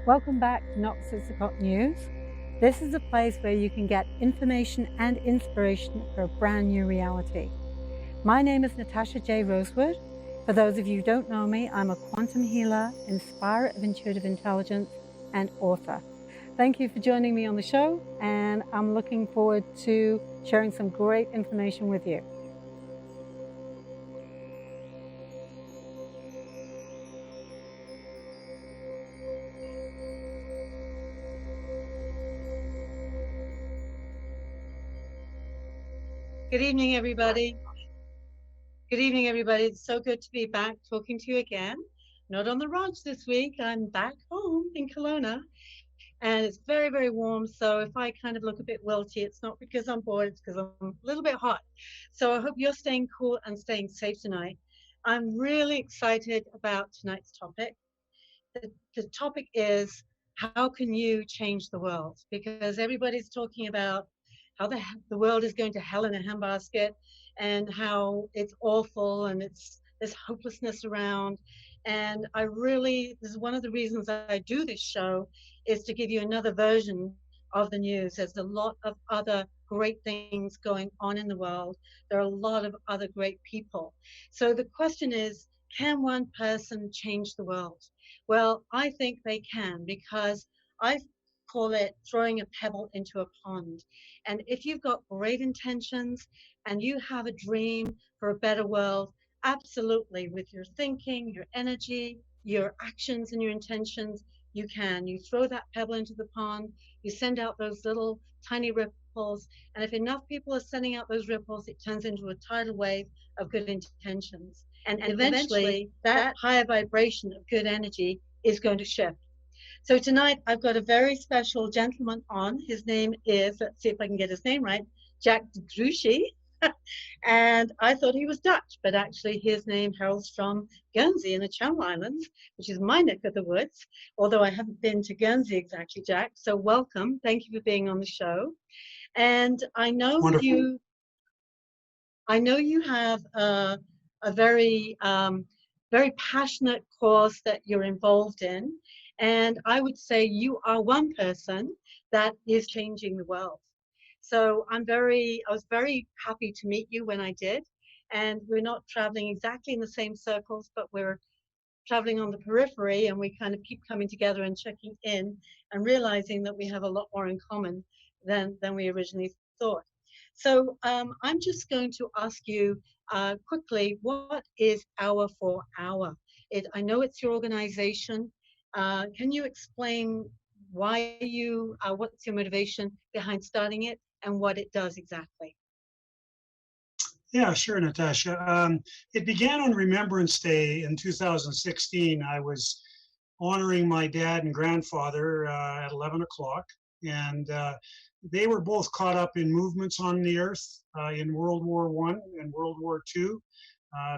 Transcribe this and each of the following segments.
Welcome back to Not News. This is a place where you can get information and inspiration for a brand new reality. My name is Natasha J. Rosewood. For those of you who don't know me, I'm a quantum healer, inspirer of intuitive intelligence, and author. Thank you for joining me on the show, and I'm looking forward to sharing some great information with you. Good evening, everybody. Good evening, everybody. It's so good to be back talking to you again. Not on the ranch this week. I'm back home in Kelowna, and it's very, very warm. So if I kind of look a bit wilty, it's not because I'm bored, it's because I'm a little bit hot. So I hope you're staying cool and staying safe tonight. I'm really excited about tonight's topic. The topic is, how can you change the world? Because everybody's talking about how the world is going to hell in a handbasket, and how it's awful, and there's hopelessness around. And this is one of the reasons I do this show, is to give you another version of the news. There's a lot of other great things going on in the world. There are a lot of other great people. So the question is, can one person change the world? Well, I think they can, because I call it throwing a pebble into a pond. And if you've got great intentions and you have a dream for a better world, absolutely, with your thinking, your energy, your actions, and your intentions, you can. You throw that pebble into the pond, you send out those little tiny ripples, and if enough people are sending out those ripples, it turns into a tidal wave of good intentions. And eventually, that higher vibration of good energy is going to shift. So tonight, I've got a very special gentleman on. His name is, let's see if I can get his name right, Jack DeGruchy. And I thought he was Dutch, but actually his name hails from Guernsey in the Channel Islands, which is my neck of the woods, although I haven't been to Guernsey exactly, Jack. So welcome. Thank you for being on the show. And I know you have a very, very passionate cause that you're involved in. And I would say you are one person that is changing the world. So I was very happy to meet you when I did. And we're not traveling exactly in the same circles, but we're traveling on the periphery, and we kind of keep coming together and checking in and realizing that we have a lot more in common than we originally thought. So I'm just going to ask you quickly, what is Hour for Hour? I know it's your organization. Can you explain what's your motivation behind starting it and what it does exactly? Yeah, sure, Natasha. It began on Remembrance Day in 2016. I was honoring my dad and grandfather at 11 o'clock, and they were both caught up in movements on the earth in World War I and World War II.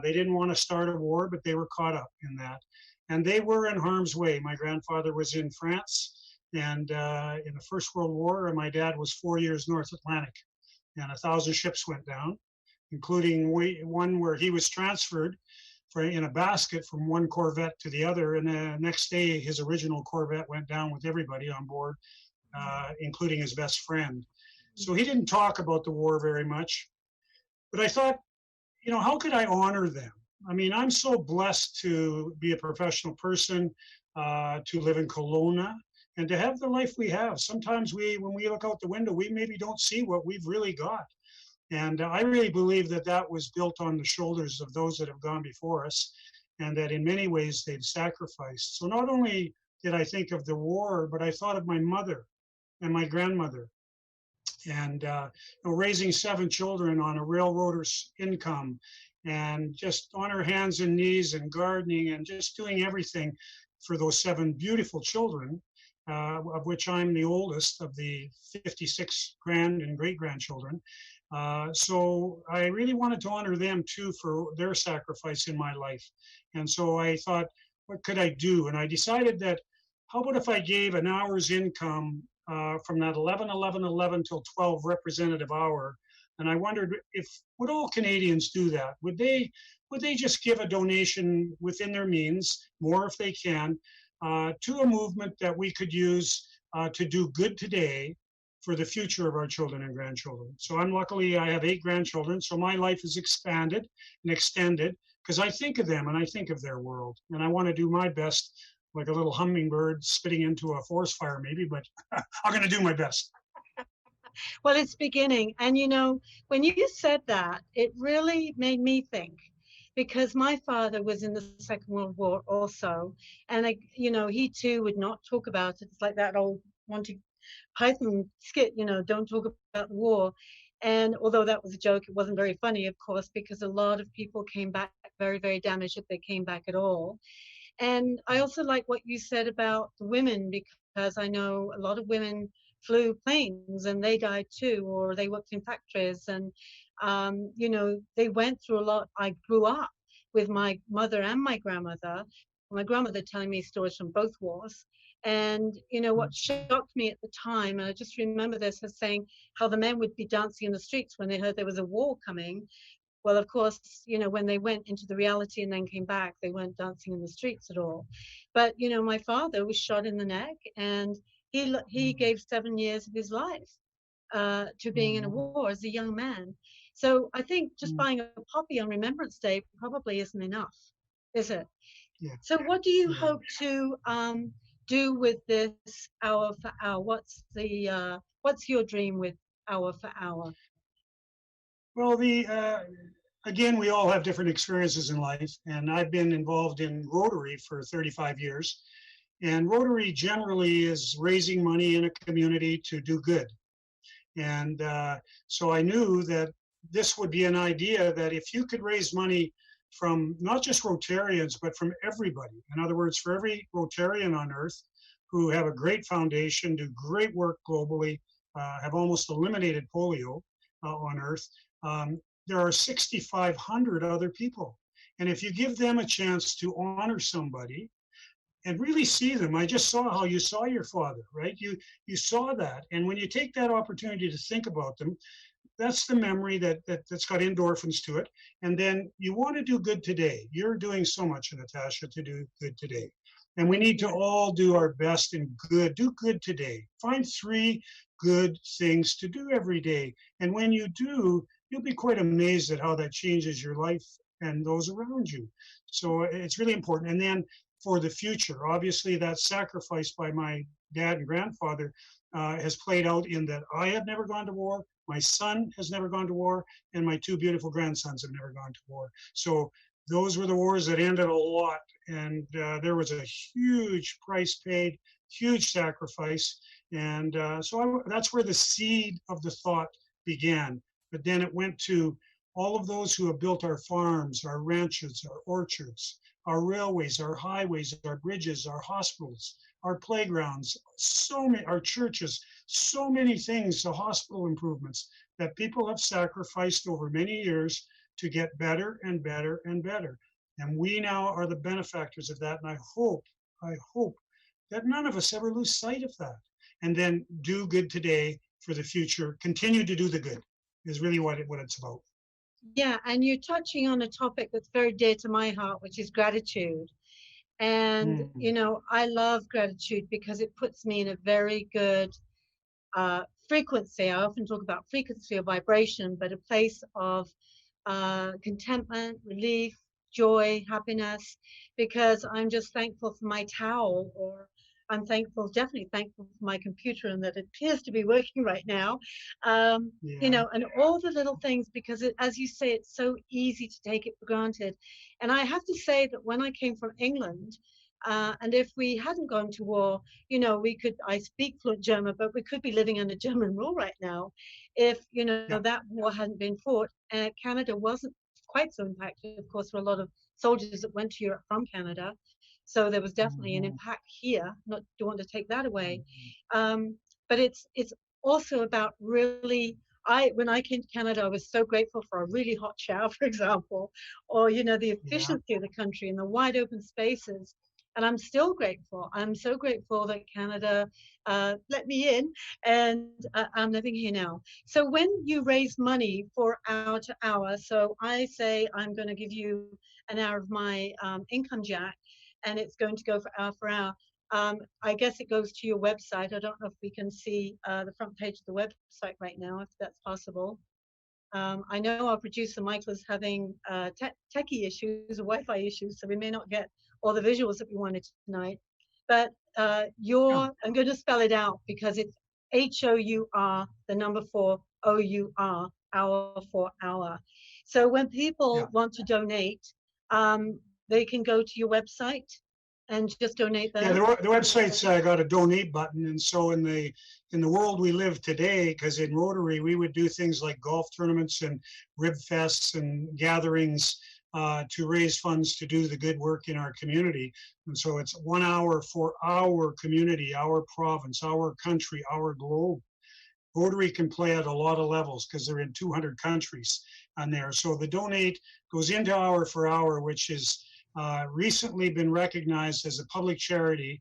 They didn't want to start a war, but they were caught up in that. And they were in harm's way. My grandfather was in France, and in the First World War, and my dad was 4 years North Atlantic, and 1,000 ships went down, including one where he was transferred in a basket from one Corvette to the other. And the next day, his original Corvette went down with everybody on board, including his best friend. So he didn't talk about the war very much. But I thought, how could I honor them? I mean, I'm so blessed to be a professional person, to live in Kelowna, and to have the life we have. Sometimes when we look out the window, we maybe don't see what we've really got. And I really believe that was built on the shoulders of those that have gone before us, and that in many ways they've sacrificed. So not only did I think of the war, but I thought of my mother and my grandmother, and raising 7 children on a railroader's income, and just on her hands and knees and gardening and just doing everything for those 7 beautiful children, of which I'm the oldest of the 56 grand and great grandchildren. So I really wanted to honor them too for their sacrifice in my life. And so I thought, what could I do? And I decided that, how about if I gave an hour's income from that 11 till 12 representative hour? And I wondered, would all Canadians do that? Would they just give a donation within their means, more if they can, to a movement that we could use to do good today for the future of our children and grandchildren. So luckily I have 8 grandchildren, so my life is expanded and extended because I think of them and I think of their world, and I want to do my best, like a little hummingbird spitting into a forest fire maybe, but I'm going to do my best. Well, it's beginning. And you know, when you said that, it really made me think because my father was in the Second World War also. And, you know, he too would not talk about it. It's like that old Monty Python skit, you know, don't talk about the war. And although that was a joke, it wasn't very funny, of course, because a lot of people came back very, very damaged if they came back at all. And I also like what you said about the women, because I know a lot of women flew planes and they died too, or they worked in factories. And, you know, they went through a lot. I grew up with my mother and my grandmother telling me stories from both wars. And, you know, what shocked me at the time, and I just remember this as saying how the men would be dancing in the streets when they heard there was a war coming. Well, of course, you know, when they went into the reality and then came back, they weren't dancing in the streets at all. But, you know, my father was shot in the neck, and he gave 7 years of his life to being in a war as a young man. So I think just buying a poppy on Remembrance Day probably isn't enough, is it? Yeah. So what do you hope to do with this hour for hour? What's your dream with hour for hour? Well, again, we all have different experiences in life, and I've been involved in Rotary for 35 years. And Rotary generally is raising money in a community to do good. And so I knew that this would be an idea that if you could raise money from not just Rotarians, but from everybody, in other words, for every Rotarian on earth who have a great foundation, do great work globally, have almost eliminated polio on earth, there are 6,500 other people. And if you give them a chance to honor somebody and really see them, I just saw how you saw your father, right? You saw that. And when you take that opportunity to think about them, that's the memory that's got endorphins to it. And then you want to do good today. You're doing so much, Natasha, to do good today. And we need to all do our best and do good today. Find 3 good things to do every day. And when you do, you'll be quite amazed at how that changes your life and those around you. So it's really important. And then for the future, obviously that sacrifice by my dad and grandfather has played out in that I have never gone to war, my son has never gone to war, and my 2 beautiful grandsons have never gone to war. So those were the wars that ended a lot, and there was a huge price paid, huge sacrifice. And that's where the seed of the thought began. But then it went to all of those who have built our farms, our ranches, our orchards, our railways, our highways, our bridges, our hospitals, our playgrounds, so many, our churches, so many things, the hospital improvements that people have sacrificed over many years to get better and better and better. And we now are the benefactors of that. And I hope that none of us ever lose sight of that. And then do good today for the future. Continue to do the good is really what it's about. Yeah, and you're touching on a topic that's very dear to my heart, which is gratitude. And, you know, I love gratitude because it puts me in a very good frequency. I often talk about frequency or vibration, but a place of contentment, relief, joy, happiness, because I'm just thankful for my towel, or I'm definitely thankful for my computer and that it appears to be working right now. You know, and all the little things, because as you say, it's so easy to take it for granted. And I have to say that when I came from England, and if we hadn't gone to war, you know, I speak fluent German, but we could be living under German rule right now if, you know, that war hadn't been fought. Canada wasn't quite so impacted. Of course, there were a lot of soldiers that went to Europe from Canada. So there was definitely an impact here. Not don't want to take that away, but it's also about really. When I came to Canada, I was so grateful for a really hot shower, for example, or you know the efficiency of the country and the wide open spaces. And I'm still grateful. I'm so grateful that Canada let me in, and I'm living here now. So when you raise money for hour to hour, so I say I'm going to give you an hour of my income jack, and it's going to go for hour. I guess it goes to your website. I don't know if we can see the front page of the website right now, if that's possible. I know our producer Michael is having techie issues, Wi-Fi issues, so we may not get all the visuals that we wanted tonight. But I'm going to spell it out because it's HOUR, the number 4, OUR, hour for hour. So when people want to donate, they can go to your website and just donate there. Yeah, the website's got a donate button, and so in the world we live today, because in Rotary we would do things like golf tournaments and rib fests and gatherings to raise funds to do the good work in our community. And so it's 1 hour for our community, our province, our country, our globe. Rotary can play at a lot of levels because they're in 200 countries on there. So the donate goes into Hour for Hour, which is recently been recognized as a public charity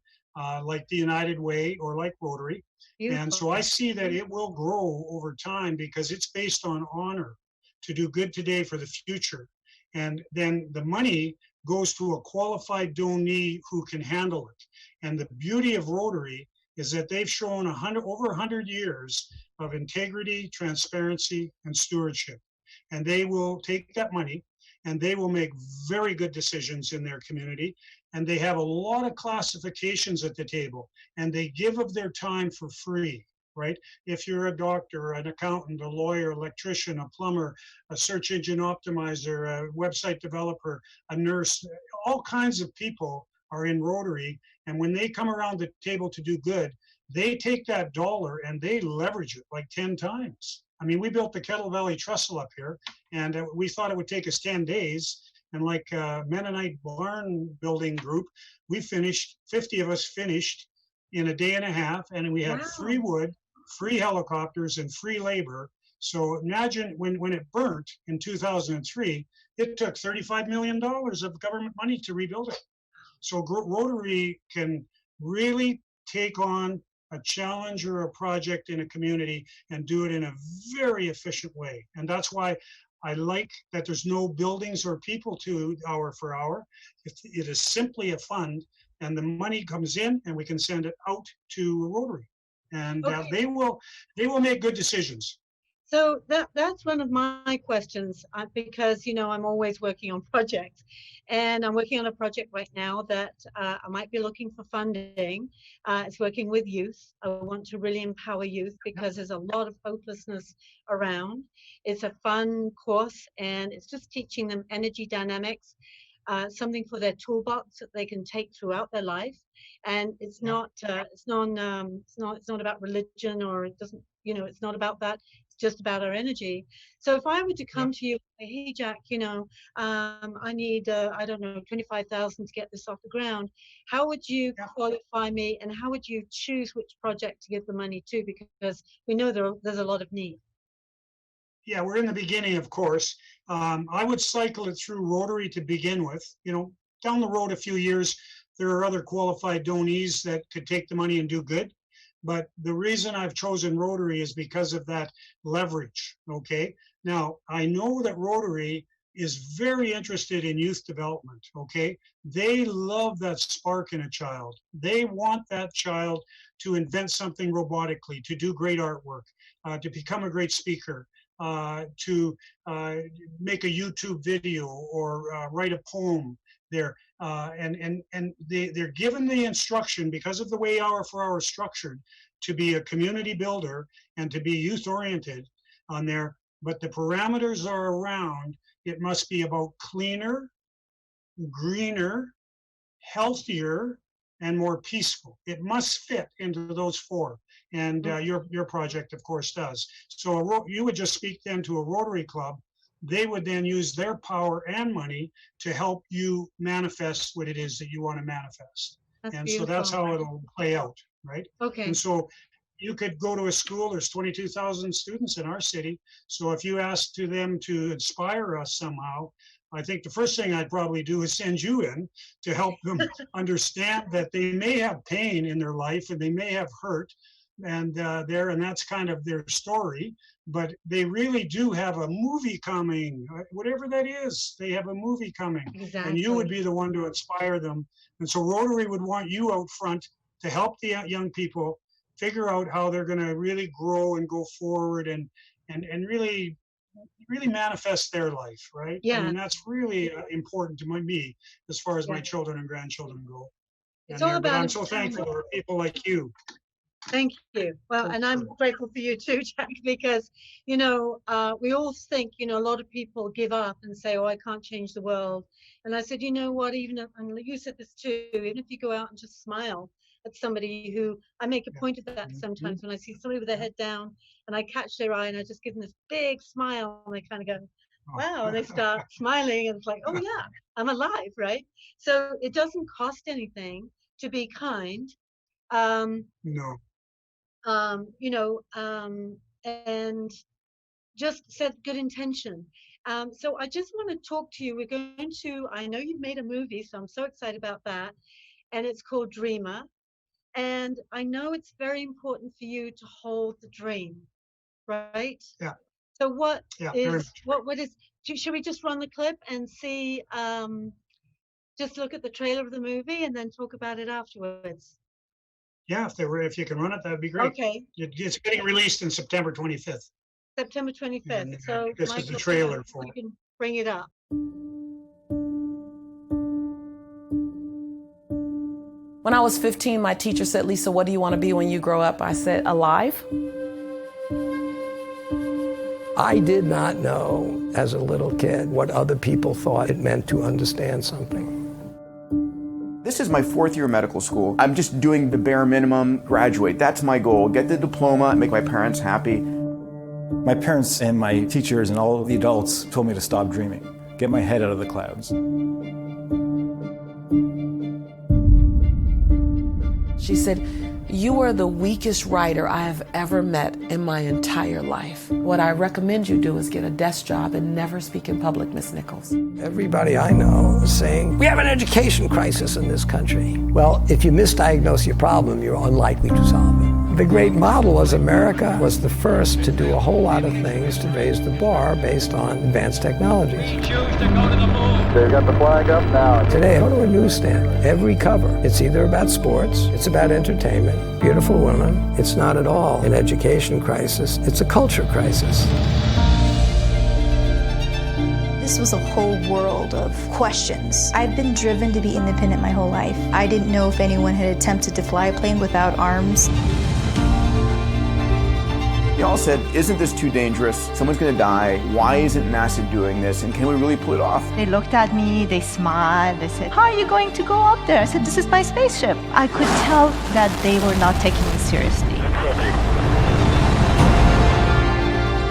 like the United Way or like Rotary. Beautiful. And so I see that it will grow over time because it's based on honor to do good today for the future. And then the money goes to a qualified donee who can handle it. And the beauty of Rotary is that they've shown over 100 years of integrity, transparency, and stewardship. And they will take that money and they will make very good decisions in their community. And they have a lot of classifications at the table, and they give of their time for free, right? If you're a doctor, an accountant, a lawyer, electrician, a plumber, a search engine optimizer, a website developer, a nurse, all kinds of people are in Rotary. And when they come around the table to do good, they take that dollar and they leverage it like 10 times. I mean, we built the Kettle Valley Trestle up here, and we thought it would take us 10 days. And like Mennonite barn building group, we finished, 50 of us finished in a day and a half, and we had free wood, free helicopters, and free labor. So imagine when it burnt in 2003, it took $35 million of government money to rebuild it. So Rotary can really take on a challenge or a project in a community and do it in a very efficient way. And that's why I like that there's no buildings or people to Hour for Hour. It is simply a fund, and the money comes in and we can send it out to Rotary. And they will make good decisions. So that's one of my questions, because, you know, I'm always working on projects, and I'm working on a project right now that I might be looking for funding. It's working with youth. I want to really empower youth because there's a lot of hopelessness around. It's a fun course, and it's just teaching them energy dynamics, something for their toolbox that they can take throughout their life. And it's not about religion, or it doesn't, you know, it's not about that. Just about our energy. So if I were to come to you, hey Jack, you know, I need I don't know, 25,000 to get this off the ground, how would you qualify me, and how would you choose which project to give the money to? Because we know there's a lot of need. Yeah, we're in the beginning, of course. I would cycle it through Rotary to begin with. You know, down the road a few years, there are other qualified donees that could take the money and do good. But the reason I've chosen Rotary is because of that leverage, okay? Now, I know that Rotary is very interested in youth development, okay? They love that spark in a child. They want that child to invent something robotically, to do great artwork, to become a great speaker, to make a YouTube video or write a poem there. And they're given the instruction, because of the way Hour for Hour is structured, to be a community builder and to be youth oriented on there. But the parameters are around, it must be about cleaner, greener, healthier, and more peaceful. It must fit into those four. And your project, of course, does. So you would just speak then to a Rotary Club. They would then use their power and money to help you manifest what it is that you want to manifest. That's beautiful. So that's how it'll play out, right? Okay. And so you could go to a school, there's 22,000 students in our city. So if you ask to them to inspire us somehow, I think the first thing I'd probably do is send you in to help them understand that they may have pain in their life and they may have hurt, and that's kind of their story, but they really do have a movie coming, whatever that is. They have a movie coming. Exactly. And you would be the one to inspire them. And so Rotary would want you out front to help the young people figure out how they're going to really grow and go forward and really manifest their life, right? Yeah. I mean, that's really important to me as far as Yeah. my children and grandchildren go. It's all But about I'm so thankful for people like you. Thank you. Well, and I'm grateful for you too, Jack, because, you know, we all think, you know, a lot of people give up and say, oh, I can't change the world. And I said, you know what, even if, and you said this too, even if you go out and just smile at somebody who, I make a point of that sometimes when I see somebody with their head down and I catch their eye and I just give them this big smile and they kind of go, wow, and they start smiling and it's like, oh yeah, I'm alive, right? So it doesn't cost anything to be kind. No. You know, and just set good intention. So I just want to talk to you. We're going to, I know you've made a movie, so I'm so excited about that. And it's called Dreamer. And I know it's very important for you to hold the dream, right? Yeah. So what is, should we just run the clip and see, just look at the trailer of the movie and then talk about it afterwards? Yeah, if you can run it, that'd be great. Okay. It's getting released in September 25th. September 25th. So this is the trailer for you can bring it up. When I was 15, my teacher said, Lisa, what do you want to be when you grow up? I said, alive. I did not know as a little kid what other people thought it meant to understand something. This is my 4th year of medical school. I'm just doing the bare minimum, graduate. That's my goal. Get the diploma, make my parents happy. My parents and my teachers and all the adults told me to stop dreaming, get my head out of the clouds. She said, you are the weakest writer I have ever met in my entire life. What I recommend you do is get a desk job and never speak in public, Miss Nichols. Everybody I know is saying, we have an education crisis in this country. Well, if you misdiagnose your problem, you're unlikely to solve it. The great model was America was the first to do a whole lot of things to raise the bar based on advanced technology. They've got the flag up now. Today, go to a newsstand, every cover, it's either about sports, it's about entertainment, beautiful women. It's not at all an education crisis, it's a culture crisis. This was a whole world of questions. I've been driven to be independent my whole life. I didn't know if anyone had attempted to fly a plane without arms. They all said, isn't this too dangerous? Someone's going to die. Why isn't NASA doing this? And can we really pull it off? They looked at me, they smiled, they said, how are you going to go up there? I said, this is my spaceship. I could tell that they were not taking me seriously.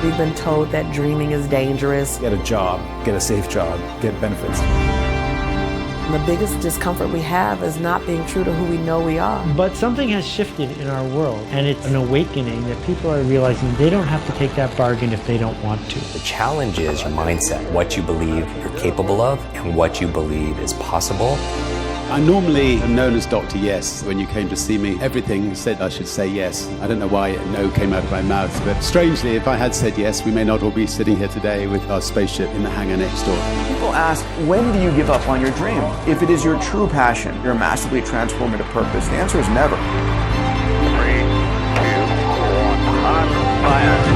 We've been told that dreaming is dangerous. Get a job, get a safe job, get benefits. The biggest discomfort we have is not being true to who we know we are. But something has shifted in our world, and it's an awakening that people are realizing they don't have to take that bargain if they don't want to. The challenge is your mindset, what you believe you're capable of, and what you believe is possible. I'm normally known as Dr. Yes. When you came to see me, everything said I should say yes. I don't know why no came out of my mouth, but strangely, if I had said yes, we may not all be sitting here today with our spaceship in the hangar next door. People ask, when do you give up on your dream? If it is your true passion, your massively transformative purpose, the answer is never. 3, 2, 1, on fire.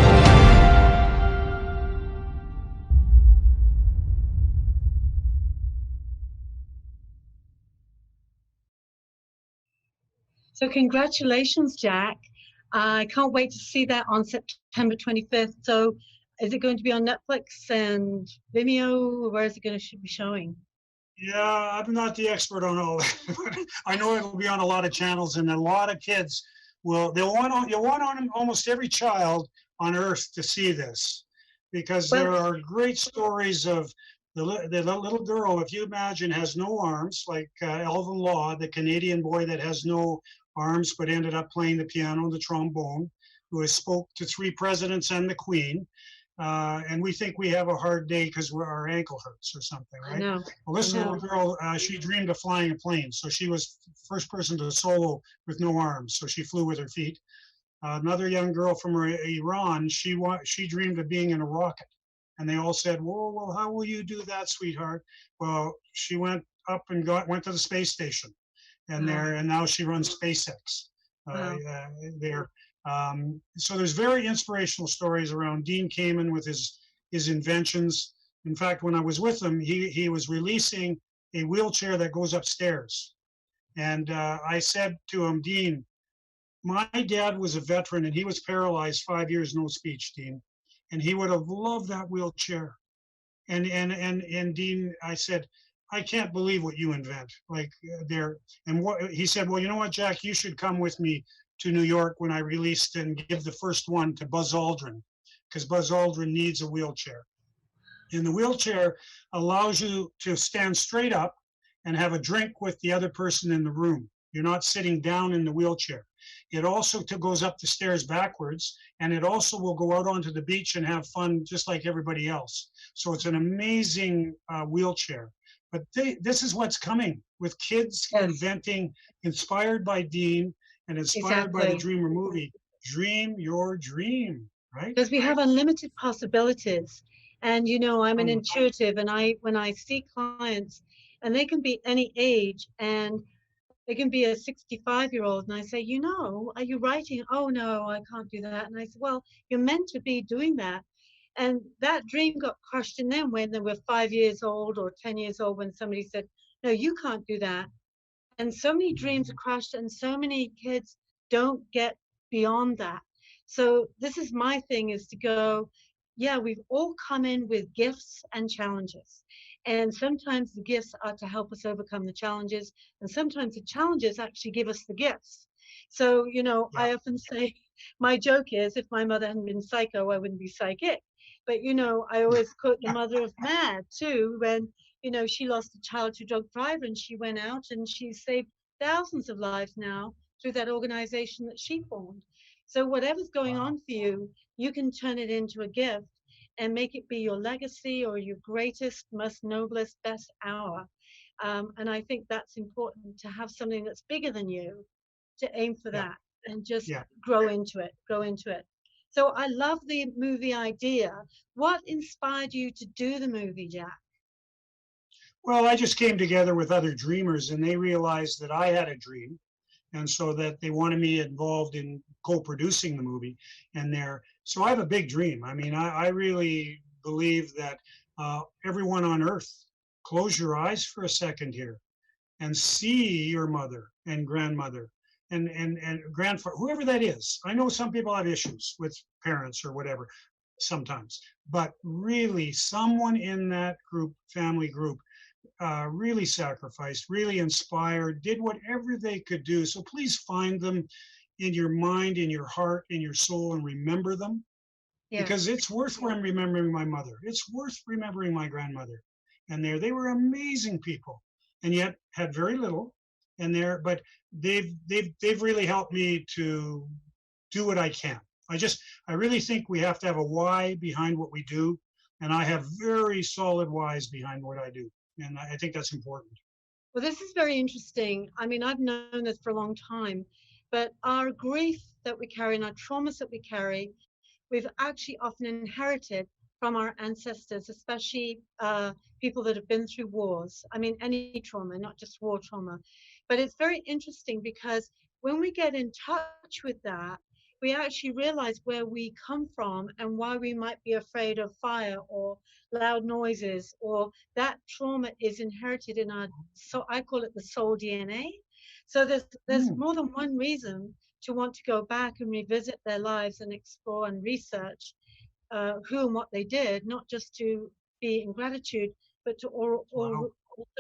So congratulations, Jack. I can't wait to see that on September 25th. So is it going to be on Netflix and Vimeo? Where is it going to be showing? Yeah, I'm not the expert on all that. I know it'll be on a lot of channels, and a lot of kids you'll want on almost every child on earth to see this, because there are great stories of the little girl, if you imagine, has no arms, like Alvin Law, the Canadian boy that has no arms but ended up playing the piano and the trombone, who has spoke to 3 presidents and the Queen. And we think we have a hard day because our ankle hurts or something, right? I know. Well, this little girl, she dreamed of flying a plane. So she was the first person to solo with no arms. So she flew with her feet. Another young girl from Iran, she dreamed of being in a rocket. And they all said, whoa, well, how will you do that, sweetheart? Well, she went up and went to the space station. and now she runs SpaceX there. So there's very inspirational stories around Dean Kamen with his inventions. In fact, when I was with him, he was releasing a wheelchair that goes upstairs. And I said to him, Dean, my dad was a veteran and he was paralyzed 5 years, no speech, Dean. And he would have loved that wheelchair. And Dean, I said, I can't believe what you invent. He said, well, you know what, Jack, you should come with me to New York when I released and give the first one to Buzz Aldrin, because Buzz Aldrin needs a wheelchair. And the wheelchair allows you to stand straight up and have a drink with the other person in the room. You're not sitting down in the wheelchair. It also goes up the stairs backwards, and it also will go out onto the beach and have fun just like everybody else. So it's an amazing wheelchair. But this is what's coming with kids inventing, inspired by Dean and inspired by the Dreamer movie. Dream your dream, right? Because we have unlimited possibilities. And, you know, I'm an intuitive, and when I see clients, and they can be any age, and they can be a 65-year-old, and I say, you know, are you writing? Oh, no, I can't do that. And I said, well, you're meant to be doing that. And that dream got crushed in them when they were 5 years old or 10 years old, when somebody said, no, you can't do that. And so many dreams are crushed, and so many kids don't get beyond that. So this is my thing, is to go, yeah, we've all come in with gifts and challenges. And sometimes the gifts are to help us overcome the challenges, and sometimes the challenges actually give us the gifts. So, you know, I often say, my joke is, if my mother hadn't been psycho, I wouldn't be psychic. But, you know, I always quote the mother of Mad, too, when, you know, she lost a child to a drug driver, and she went out and she saved thousands of lives now through that organization that she formed. So whatever's going on for you, you can turn it into a gift and make it be your legacy or your greatest, most noblest, best hour. And I think that's important, to have something that's bigger than you, to aim for that and just grow into it. So I love the movie idea. What inspired you to do the movie, Jack? Well, I just came together with other dreamers, and they realized that I had a dream. And so that they wanted me involved in co-producing the movie. So I have a big dream. I mean, I really believe that everyone on earth, close your eyes for a second here and see your mother and grandmother and grandfather, whoever that is. I know some people have issues with parents or whatever sometimes, but really someone in that group, family group, really sacrificed, really inspired, did whatever they could do. So please find them in your mind, in your heart, in your soul, and remember them. Because it's worth remembering my mother. It's worth remembering my grandmother. And they were amazing people, and yet had very little. But they've really helped me to do what I can. I really think we have to have a why behind what we do, and I have very solid whys behind what I do. And I think that's important. Well, this is very interesting. I mean, I've known this for a long time, but our grief that we carry and our traumas that we carry, we've actually often inherited from our ancestors, especially people that have been through wars. I mean, any trauma, not just war trauma. But it's very interesting, because when we get in touch with that, we actually realize where we come from and why we might be afraid of fire or loud noises, or that trauma is inherited in our, so I call it the soul DNA. So there's more than one reason to want to go back and revisit their lives and explore and research who and what they did, not just to be in gratitude, but to also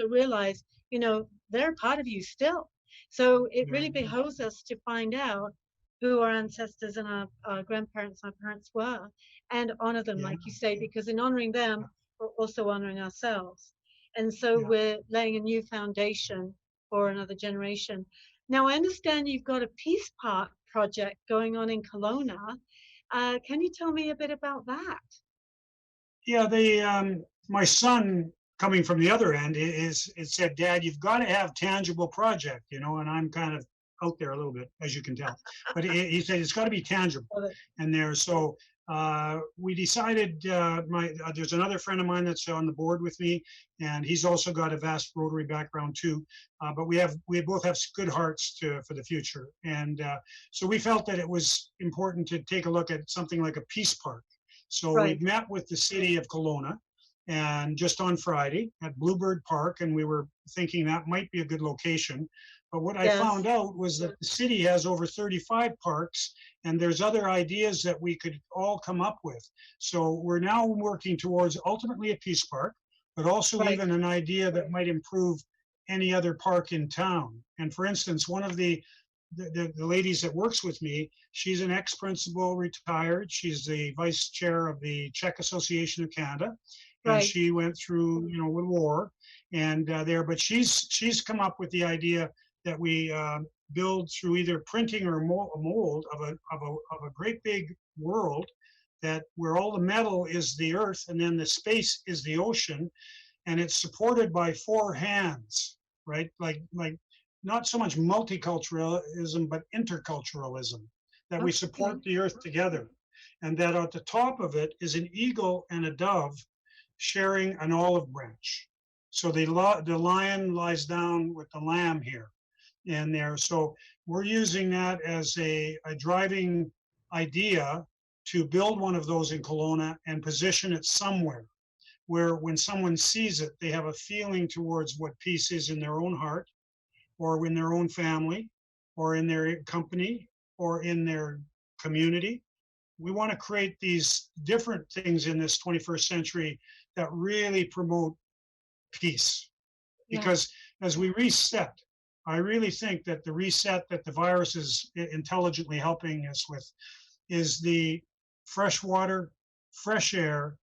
realize, you know, they're a part of you still. So it really behoves us to find out who our ancestors and our grandparents and our parents were, and honor them, like you say, because in honoring them, we're also honoring ourselves. And so we're laying a new foundation for another generation. Now, I understand you've got a Peace Park project going on in Kelowna. Can you tell me a bit about that? Yeah, my son, coming from the other end, it said, Dad, you've got to have tangible project, you know, and I'm kind of out there a little bit, as you can tell. But he said it's got to be tangible. So we decided, there's another friend of mine that's on the board with me, and he's also got a vast Rotary background too. But we both have good hearts for the future. And so we felt that it was important to take a look at something like a peace park. So we met with the city of Kelowna, and just on Friday at Bluebird Park, and we were thinking that might be a good location. But what I found out was that the city has over 35 parks, and there's other ideas that we could all come up with. So we're now working towards ultimately a peace park, but also even an idea that might improve any other park in town. And for instance, one of the ladies that works with me, she's an ex-principal, retired. She's the vice chair of the Czech Association of Canada. And she went through, with war and but she's come up with the idea that we build through either printing or a mold of a great big world, that where all the metal is the earth and then the space is the ocean, and it's supported by 4 hands, right? Like not so much multiculturalism, but interculturalism, that we support the earth together. And that at the top of it is an eagle and a dove sharing an olive branch. So the lion lies down with the lamb here and there. So we're using that as a driving idea to build one of those in Kelowna and position it somewhere where when someone sees it, they have a feeling towards what peace is in their own heart, or in their own family, or in their company, or in their community. We want to create these different things in this 21st century that really promote peace. Because as we reset, I really think that the reset that the virus is intelligently helping us with is the fresh water, fresh air,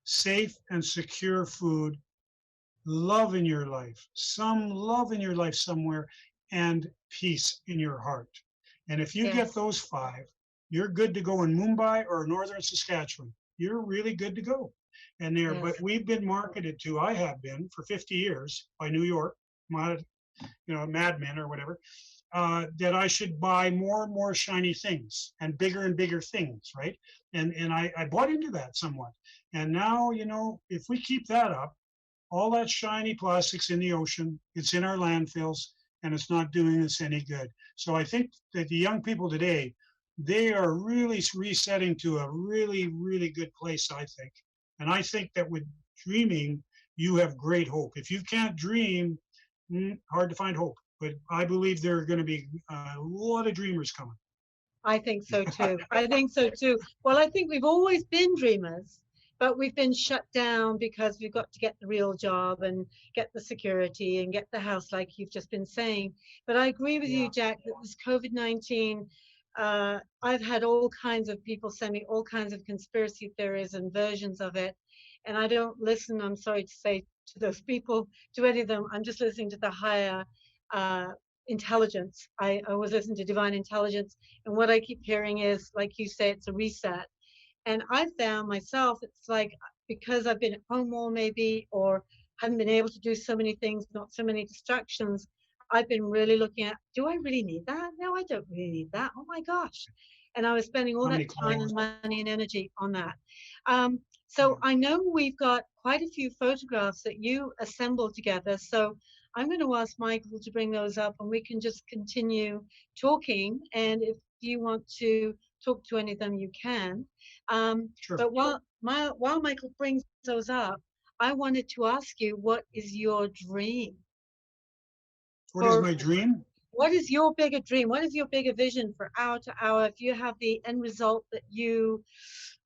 safe and secure food, love in your life, some love in your life somewhere, and peace in your heart. And if you get those 5, you're good to go in Mumbai or northern Saskatchewan. You're really good to go. And there, but we've been marketed to, I have been for 50 years by New York, Mad Men or whatever, that I should buy more and more shiny things and bigger things, right? And I bought into that somewhat. And now, if we keep that up, all that shiny plastic's in the ocean, it's in our landfills, and it's not doing us any good. So I think that the young people today, they are really resetting to a really, really good place, I think. And I think that with dreaming, you have great hope. If you can't dream, hard to find hope. But I believe there are going to be a lot of dreamers coming. I think so too. I think so too. Well, I think we've always been dreamers, but we've been shut down because we've got to get the real job and get the security and get the house, like you've just been saying. But I agree with you, Jack, that this COVID-19, I've had all kinds of people send me all kinds of conspiracy theories and versions of it. And I don't listen, I'm sorry to say, to those people, to any of them. I'm just listening to the higher intelligence. I always listen to divine intelligence. And what I keep hearing is, like you say, it's a reset. And I found myself, it's like, because I've been at home more maybe, or haven't been able to do so many things, not so many distractions, I've been really looking at, do I really need that? No, I don't really need that. Oh my gosh. And I was spending all that time and money and energy on that. So I know we've got quite a few photographs that you assembled together. So I'm going to ask Michael to bring those up and we can just continue talking. And if you want to talk to any of them, you can. Sure. But while Michael brings those up, I wanted to ask you, what is your dream? What is my dream? What is your bigger dream? What is your bigger vision for hour to hour? If you have the end result that you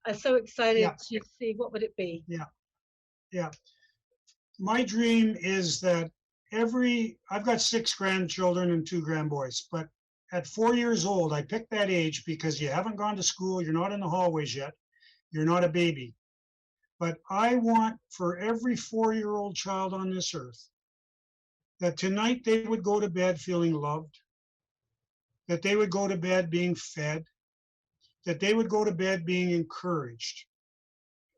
are so excited to see, what would it be? Yeah. My dream is that I've got 6 grandchildren and 2 grandboys, but at 4 years old, I picked that age because you haven't gone to school, you're not in the hallways yet, you're not a baby. But I want for every 4-year-old child on this earth that tonight they would go to bed feeling loved, that they would go to bed being fed, that they would go to bed being encouraged,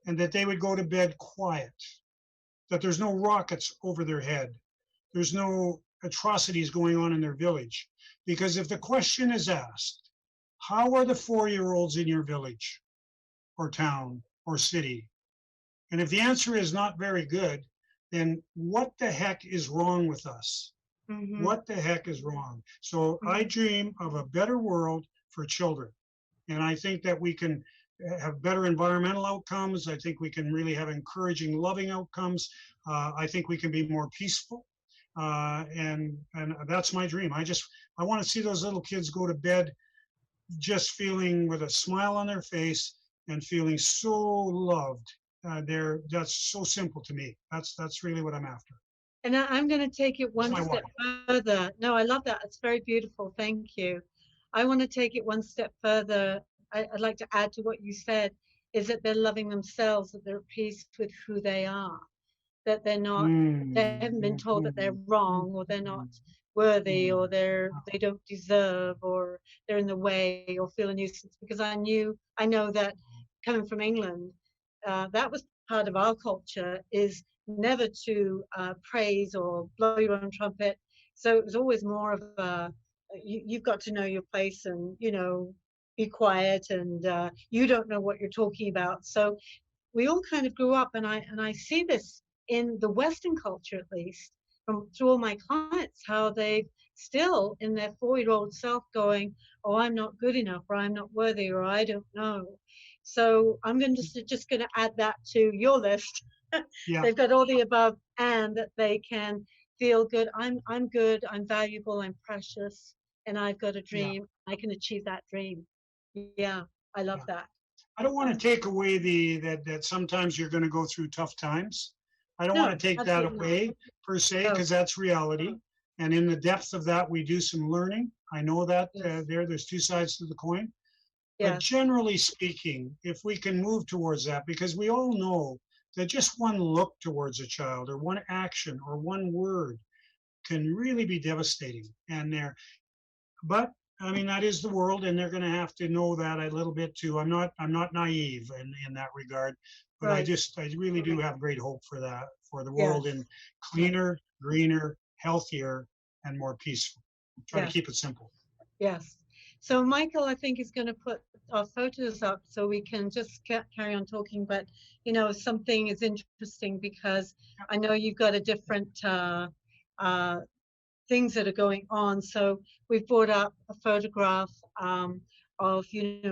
and that they would go to bed quiet, that there's no rockets over their head, there's no atrocities going on in their village. Because if the question is asked, how are the 4-year-olds in your village? or town or city? And if the answer is not very good, then what the heck is wrong with us? Mm-hmm. What the heck is wrong? So I dream of a better world for children. And I think that we can have better environmental outcomes. I think we can really have encouraging, loving outcomes. I think we can be more peaceful. And that's my dream. I want to see those little kids go to bed just feeling with a smile on their face and feeling so loved. That's so simple to me. That's really what I'm after. And I'm going to take it one step further. No, I love that. It's very beautiful. Thank you. I want to take it one step further. I'd like to add to what you said, is that they're loving themselves, that they're at peace with who they are, that they're not, they haven't been told that they're wrong, or they're not worthy, or they don't deserve, or they're in the way, or feel a nuisance. Because I know that coming from England, that was part of our culture, is never to praise or blow your own trumpet. So it was always more of a, you've got to know your place, and be quiet, and you don't know what you're talking about. So we all kind of grew up, and I see this in the Western culture, at least through all my clients, how they've still in their 4-year-old self going, oh, I'm not good enough, or I'm not worthy, or I don't know. So I'm just going to add that to your list. Yeah. They've got all the above, and that they can feel good. I'm good, I'm valuable, I'm precious, and I've got a dream. Yeah. I can achieve that dream. Yeah, I love that. I don't want to take away that sometimes you're going to go through tough times. I don't want to take that away per se, because that's reality. And in the depth of that, we do some learning. I know that there's two sides to the coin. But generally speaking, if we can move towards that, because we all know that just one look towards a child, or one action, or one word can really be devastating. But I mean, that is the world, and they're going to have to know that a little bit too. I'm not naive in that regard, but I really do have great hope for that, for the world in cleaner, greener, healthier, and more peaceful. Try to keep it simple. Yes. So Michael, I think, is going to put our photos up so we can just carry on talking. But something is interesting, because I know you've got a different things that are going on. So we've brought up a photograph of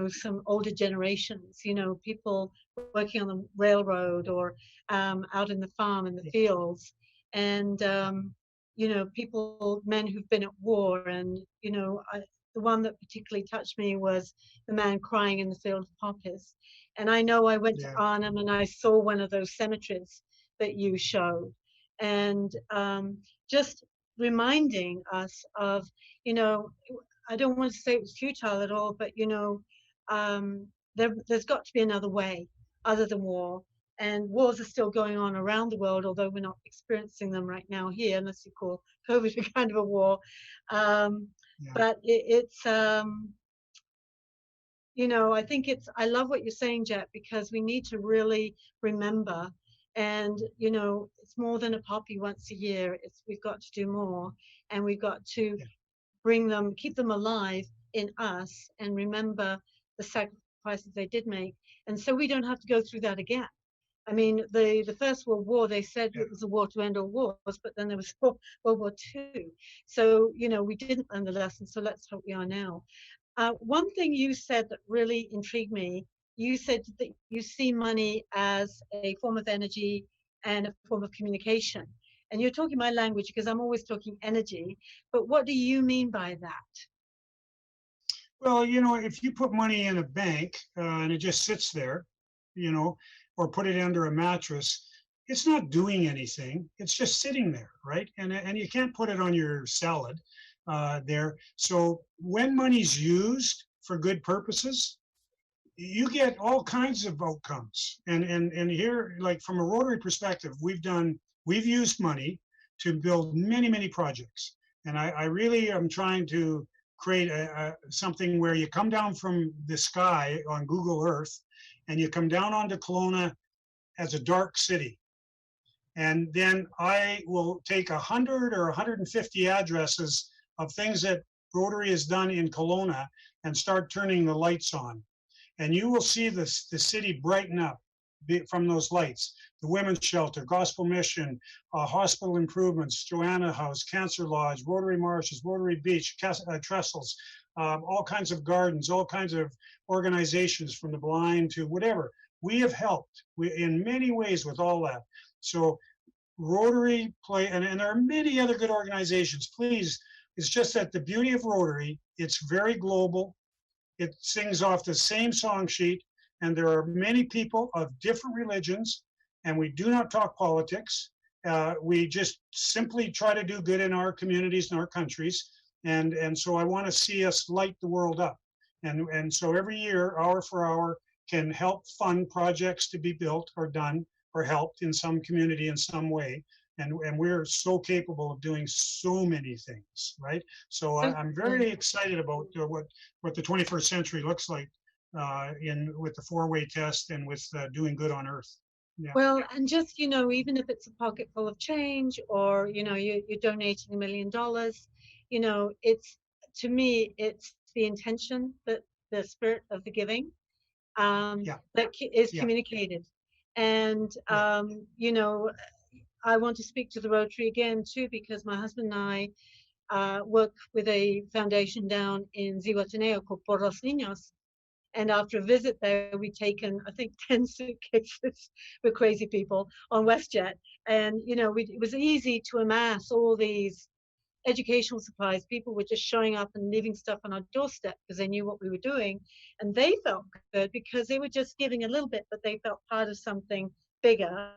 some older generations, people working on the railroad, or out in the farm, in the fields, and people, men who've been at war. And the one that particularly touched me was the man crying in the field of poppies. And I know I went to Arnhem, and I saw one of those cemeteries that you showed, and just reminding us of, I don't want to say it was futile at all, but there's got to be another way other than war. And wars are still going on around the world, although we're not experiencing them right now here, unless you call COVID a kind of a war. But it's I think I love what you're saying, Jet, because we need to really remember. And it's more than a poppy once a year. We've got to do more, and we've got to keep them alive in us, and remember the sacrifices they did make, and so we don't have to go through that again. I mean, the First World War, they said it was a war to end all wars, but then there was World War II. So we didn't learn the lesson. So let's hope we are now. One thing you said that really intrigued me. You said that you see money as a form of energy and a form of communication. And you're talking my language, because I'm always talking energy. But what do you mean by that? Well, if you put money in a bank and it just sits there, or put it under a mattress, it's not doing anything. It's just sitting there, right? And you can't put it on your salad there. So when money's used for good purposes, you get all kinds of outcomes. And here, like from a Rotary perspective, we've used money to build many, many projects. And I really am trying to create something where you come down from the sky on Google Earth, and you come down onto Kelowna as a dark city. And then I will take 100 or 150 addresses of things that Rotary has done in Kelowna and start turning the lights on. and you will see the city brighten up from those lights. The Women's Shelter, Gospel Mission, hospital improvements, Joanna House, Cancer Lodge, Rotary Marshes, Rotary Beach, Trestles, all kinds of gardens, all kinds of organizations from the blind to whatever. We have helped in many ways with all that. So Rotary play, and there are many other good organizations. Please, it's just that the beauty of Rotary, it's very global. It sings off the same song sheet, and there are many people of different religions, and we do not talk politics. We just simply try to do good in our communities and our countries. And so I want to see us light the world up. And so every year, hour for hour, can help fund projects to be built or done or helped in some community in some way. And we're so capable of doing so many things, right? So I'm very excited about what the 21st century looks like with the four-way test and with doing good on Earth. Yeah. Well, and just, even if it's a pocket full of change, or, you're donating $1 million, to me, it's the intention, that the spirit of the giving that is communicated. And, I want to speak to the Rotary again, too, because my husband and I work with a foundation down in Zihuatanejo called Por los Niños. And after a visit there, we'd taken, I think, 10 suitcases with crazy people on WestJet. And, it was easy to amass all these educational supplies. People were just showing up and leaving stuff on our doorstep because they knew what we were doing. And they felt good because they were just giving a little bit, but they felt part of something bigger.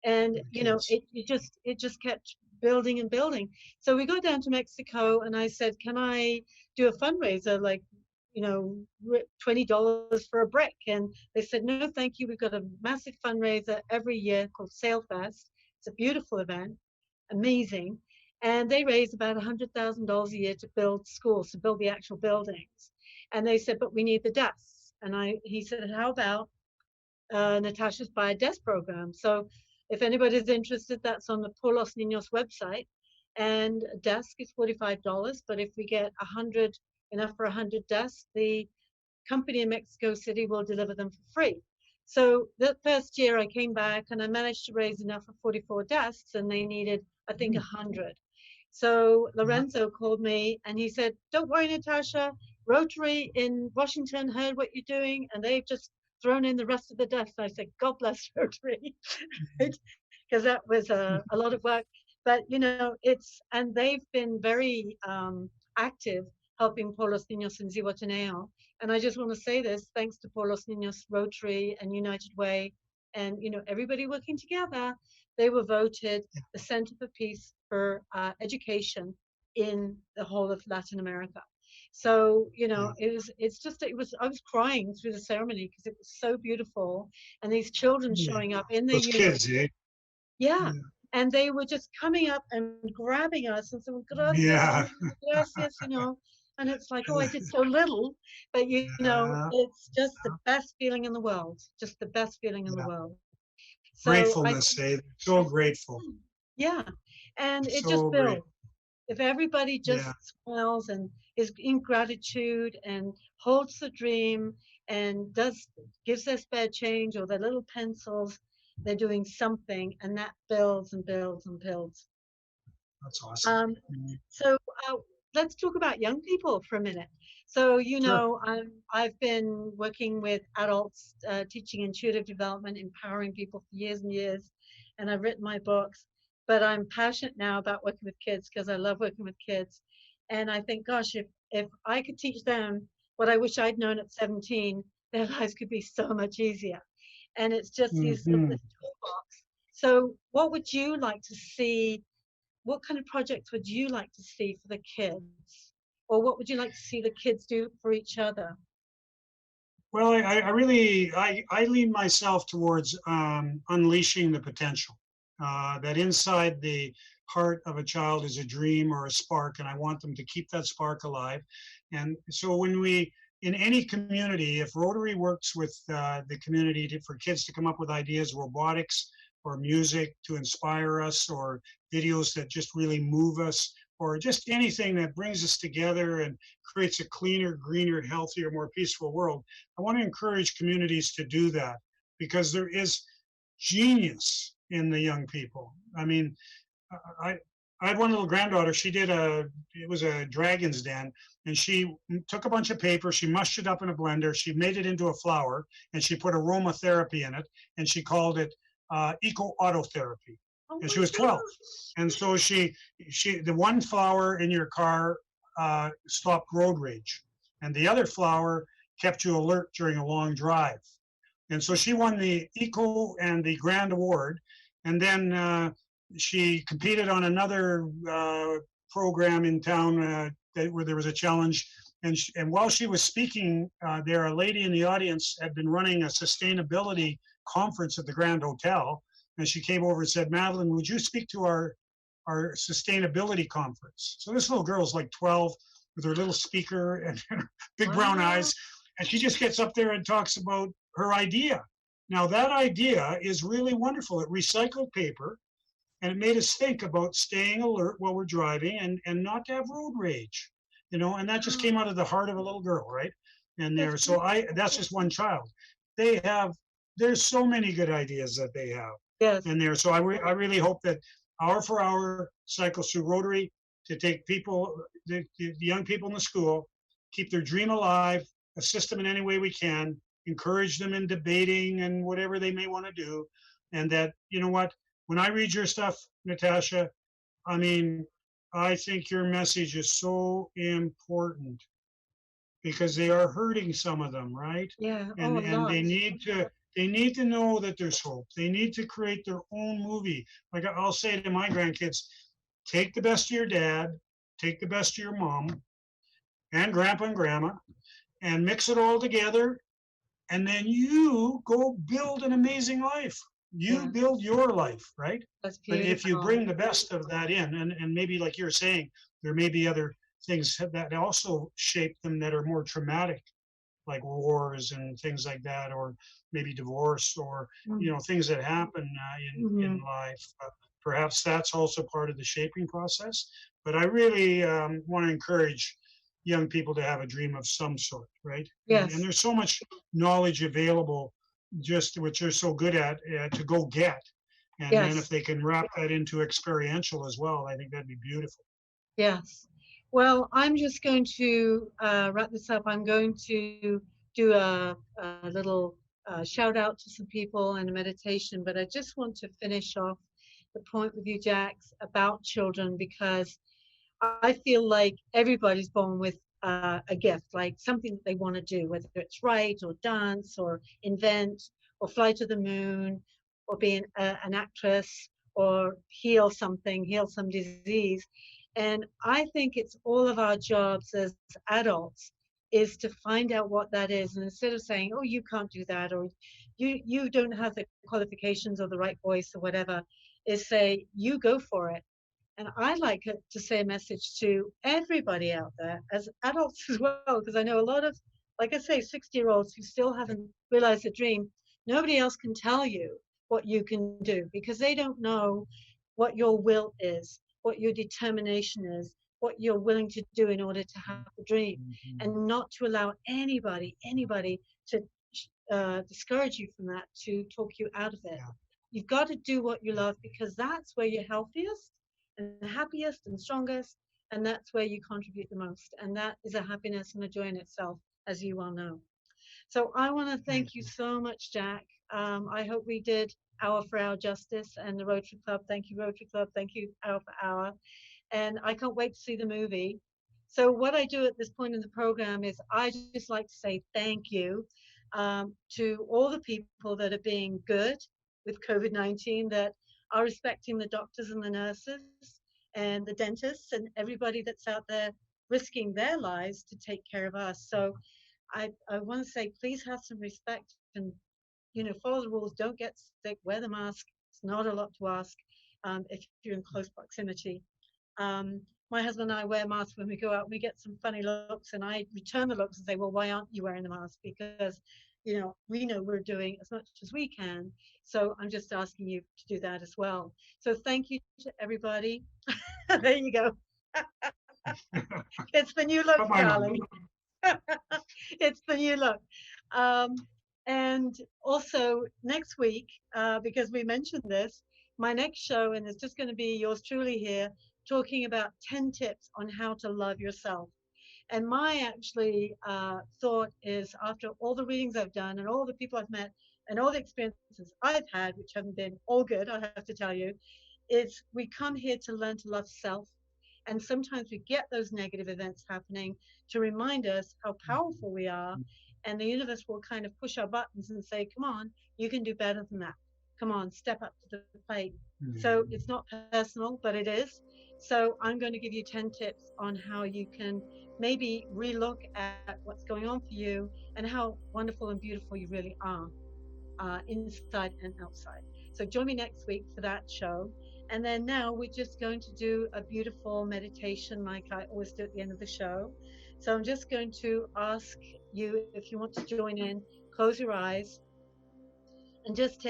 And, it just kept building and building. So we got down to Mexico, and I said, can I do a fundraiser, like, $20 for a brick? And they said, no, thank you. We've got a massive fundraiser every year called Sailfest. It's a beautiful event, amazing. And they raise about $100,000 a year to build schools, to build the actual buildings. And they said, but we need the desks. And he said, how about Natasha's Buy a Desk program? So if anybody's interested, that's on the Por los Niños website. And a desk is $45, but if we get enough for 100 desks, the company in Mexico City will deliver them for free. So the first year I came back and I managed to raise enough for 44 desks, and they needed, I think, 100. So Lorenzo called me and he said, don't worry, Natasha, Rotary in Washington heard what you're doing, and they've just thrown in the rest of the desks. I said, God bless Rotary, because that was a lot of work. But, and they've been very active helping Por los Niños in Zihuatanejo. And I just want to say this, thanks to Por los Niños, Rotary, and United Way, and, everybody working together, they were voted the Center for Peace for Education in the whole of Latin America. So, I was crying through the ceremony because it was so beautiful. And these children showing up in their kids, yeah. And they were just coming up and grabbing us and saying, gracias, gracias, and it's like, oh, I did so little, but it's just the best feeling in the world, just the best feeling in the world. So gratefulness, so grateful. Yeah, and it so just builds. Grateful. If everybody just smiles and is in gratitude and holds the dream and gives their spare change or their little pencils, they're doing something, and that builds and builds and builds. That's awesome. So let's talk about young people for a minute. So, I've been working with adults, teaching intuitive development, empowering people for years and years, and I've written my books, but I'm passionate now about working with kids because I love working with kids. And I think, gosh, if I could teach them what I wish I'd known at 17, their lives could be so much easier. And it's just this toolbox. So what would you like to see? What kind of projects would you like to see for the kids? Or what would you like to see the kids do for each other? Well, I lean myself towards unleashing the potential. That inside the heart of a child is a dream or a spark, and I want them to keep that spark alive. And so in any community, if Rotary works with the community for kids to come up with ideas, robotics or music to inspire us, or videos that just really move us, or just anything that brings us together and creates a cleaner, greener, healthier, more peaceful world. I want to encourage communities to do that because there is genius in the young people. I mean, I had one little granddaughter. It was a dragon's den, and she took a bunch of paper, she mushed it up in a blender, she made it into a flower, and she put aromatherapy in it, and she called it eco-autotherapy. And she was 12. And so the one flower in your car stopped road rage, and the other flower kept you alert during a long drive. And so she won the Eco and the Grand Award. And then she competed on another program in town where there was a challenge. And while she was speaking there, a lady in the audience had been running a sustainability conference at the Grand Hotel. And she came over and said, Madeline, would you speak to our sustainability conference? So this little girl's like 12 with her little speaker and big brown eyes. And she just gets up there and talks about her idea. Now that idea is really wonderful. It recycled paper, and it made us think about staying alert while we're driving and not to have road rage, and that just came out of the heart of a little girl, right? And that's just one child. There's so many good ideas that they have. Yes. And so I really hope that Hour for Hour cycles through Rotary to take people, the young people in the school, keep their dream alive, assist them in any way we can, encourage them in debating and whatever they may want to do. And that, when I read your stuff, Natasha, I mean, I think your message is so important because they are hurting some of them, right? Yeah. And they need to know that there's hope. They need to create their own movie. Like I'll say to my grandkids, take the best of your dad, take the best of your mom and grandpa and grandma, and mix it all together. And then you go build an amazing life. You build your life, right? That's beautiful. But if you bring the best of that in, and maybe like you're saying, there may be other things that also shape them that are more traumatic, like wars and things like that, or maybe divorce, or things that happen in life. Perhaps that's also part of the shaping process. But I really want to encourage young people to have a dream of some sort, right? Yes. And there's so much knowledge available, just which you're so good at to go get. And then if they can wrap that into experiential as well, I think that'd be beautiful. Yes. Well, I'm just going to wrap this up. I'm going to do a little shout out to some people and a meditation, but I just want to finish off the point with you, Jax, about children, because I feel like everybody's born with a gift, like something that they want to do, whether it's write or dance or invent or fly to the moon or be an actress or heal some disease. And I think it's all of our jobs as adults is to find out what that is. And instead of saying, oh, you can't do that, or you don't have the qualifications or the right voice or whatever, is say, you go for it. And I'd like to say a message to everybody out there as adults as well, because I know a lot of, like I say, 60-year-olds who still haven't realized the dream. Nobody else can tell you what you can do because they don't know what your will is, what your determination is, what you're willing to do in order to have the dream, and not to allow anybody to discourage you from that, to talk you out of it. You've got to do what you love because that's where you're healthiest and the happiest and strongest, and that's where you contribute the most, and that is a happiness and a joy in itself, as you well know. So I want to thank you so much, Jack. I hope we did Hour for Hour justice, and the Rotary Club. Thank you, Rotary Club. Thank you, Hour for Hour. And I can't wait to see the movie. So what I do at this point in the program is I just like to say thank you to all the people that are being good with COVID-19, that are respecting the doctors and the nurses and the dentists and everybody that's out there risking their lives to take care of us. So I want to say, please have some respect and, follow the rules. Don't get sick, wear the mask. It's not a lot to ask if you're in close proximity. My husband and I wear masks when we go out. We get some funny looks, and I return the looks and say, well, why aren't you wearing the mask? Because, we know we're doing as much as we can. So I'm just asking you to do that as well. So thank you to everybody. There you go. It's the new look, Bye-bye, darling. It's the new look. And also next week, because we mentioned this, my next show, and it's just going to be yours truly here, talking about 10 tips on how to love yourself. And my actually thought is, after all the readings I've done and all the people I've met and all the experiences I've had, which haven't been all good, I have to tell you, is we come here to learn to love self. And sometimes we get those negative events happening to remind us how powerful we are. And the universe will kind of push our buttons and say, come on, you can do better than that. Come on, step up to the plate. So it's not personal, but it is. So I'm going to give you 10 tips on how you can maybe relook at what's going on for you and how wonderful and beautiful you really are, inside and outside. So join me next week for that show. And then now we're just going to do a beautiful meditation like I always do at the end of the show. So I'm just going to ask you, if you want to join in, close your eyes and just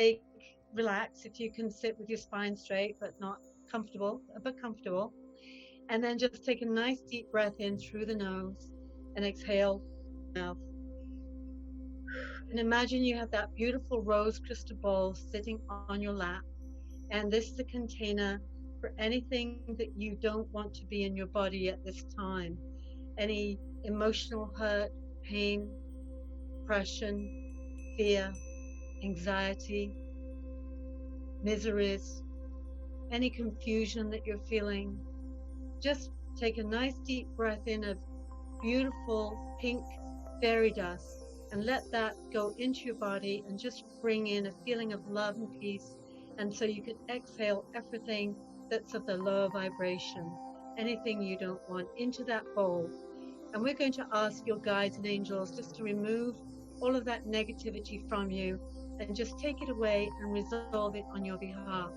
relax. If you can sit with your spine straight, but not comfortable, but comfortable. And then just take a nice deep breath in through the nose and exhale mouth. And imagine you have that beautiful rose crystal bowl sitting on your lap. And this is a container for anything that you don't want to be in your body at this time. Any emotional hurt, pain, depression, fear, anxiety, miseries, any confusion that you're feeling. Just take a nice deep breath in of beautiful pink fairy dust and let that go into your body and just bring in a feeling of love and peace. And so you can exhale everything that's of the lower vibration, anything you don't want, into that bowl. And we're going to ask your guides and angels just to remove all of that negativity from you and just take it away and resolve it on your behalf.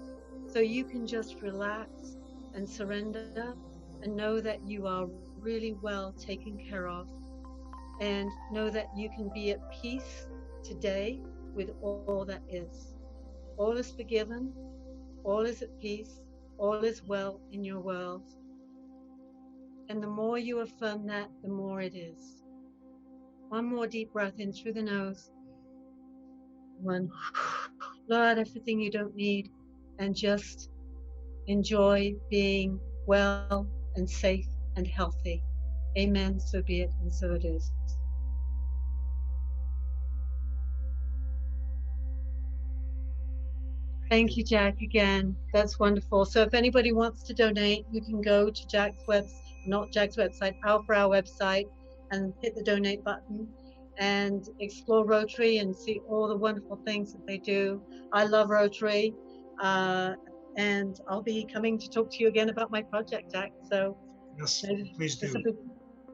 So you can just relax and surrender and know that you are really well taken care of, and know that you can be at peace today with all that is. All is forgiven, all is at peace, all is well in your world. And the more you affirm that, the more it is. One more deep breath in through the nose. One, blow out everything you don't need, and just enjoy being well and safe and healthy. Amen. So be it, and so it is. Thank you, Jack, again. That's wonderful. So if anybody wants to donate, you can go to Jack's website, our website, and hit the donate button and explore Rotary and see all the wonderful things that they do. I love Rotary, and I'll be coming to talk to you again about my project, Jack. So yes, please do.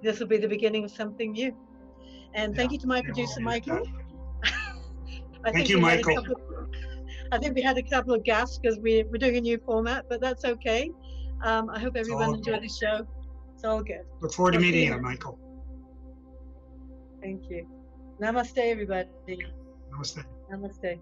This will be the beginning of something new. And thank you to my producer, Michael. Thank you, Michael. I think we had a couple of gaps because we're doing a new format, but that's okay. I hope everyone enjoyed the show. It's all good. Look forward to meeting you, Michael. Thank you. Namaste, everybody. Namaste. Namaste.